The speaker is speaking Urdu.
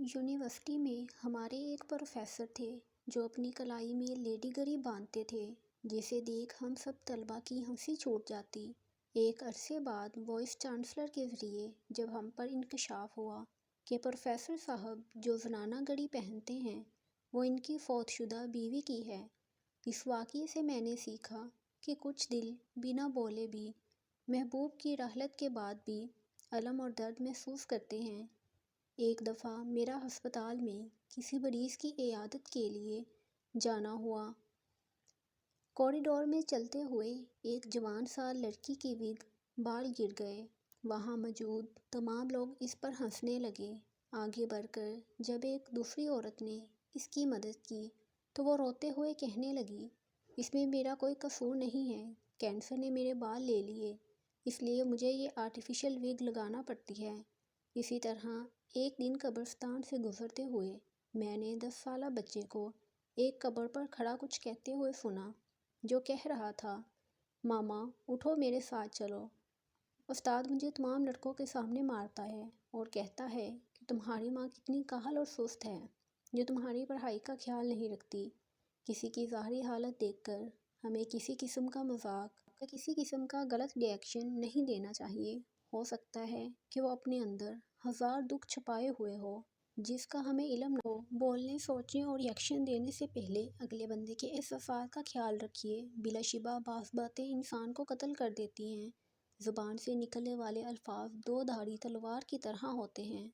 یونیورسٹی میں ہمارے ایک پروفیسر تھے جو اپنی کلائی میں لیڈی گری باندھتے تھے، جسے دیکھ ہم سب طلباء کی ہنسی چھوٹ جاتی۔ ایک عرصے بعد وائس چانسلر کے ذریعے جب ہم پر انکشاف ہوا کہ پروفیسر صاحب جو زنانہ گھڑی پہنتے ہیں وہ ان کی فوت شدہ بیوی کی ہے، اس واقعے سے میں نے سیکھا کہ کچھ دل بنا بولے بھی محبوب کی رحلت کے بعد بھی الم اور درد محسوس کرتے ہیں۔ ایک دفعہ میرا ہسپتال میں کسی مریض کی عیادت کے لیے جانا ہوا۔ کوریڈور میں چلتے ہوئے ایک جوان سال لڑکی کی وگ بال گر گئے۔ وہاں موجود تمام لوگ اس پر ہنسنے لگے۔ آگے بڑھ کر جب ایک دوسری عورت نے اس کی مدد کی تو وہ روتے ہوئے کہنے لگی، اس میں میرا کوئی قصور نہیں ہے، کینسر نے میرے بال لے لیے، اس لیے مجھے یہ آرٹیفیشل وگ لگانا پڑتی ہے۔ اسی طرح ایک دن قبرستان سے گزرتے ہوئے میں نے 10 سالہ بچے کو ایک قبر پر کھڑا کچھ کہتے ہوئے سنا، جو کہہ رہا تھا، ماما اٹھو میرے ساتھ چلو، استاد مجھے تمام لڑکوں کے سامنے مارتا ہے اور کہتا ہے کہ تمہاری ماں کتنی کاہل اور سست ہے جو تمہاری پڑھائی کا خیال نہیں رکھتی۔ کسی کی ظاہری حالت دیکھ کر ہمیں کسی قسم کا مذاق یا کسی قسم کا غلط ری ایکشن نہیں دینا چاہیے۔ ہو سکتا ہے کہ وہ اپنے اندر ہزار دکھ چھپائے ہوئے ہو جس کا ہمیں علم نہ ہو۔ بولنے، سوچنے اور ری ایکشن دینے سے پہلے اگلے بندے کے احساسات کا خیال رکھیے۔ بلا شبہ بعض باتیں انسان کو قتل کر دیتی ہیں۔ زبان سے نکلنے والے الفاظ دو دھاری تلوار کی طرح ہوتے ہیں۔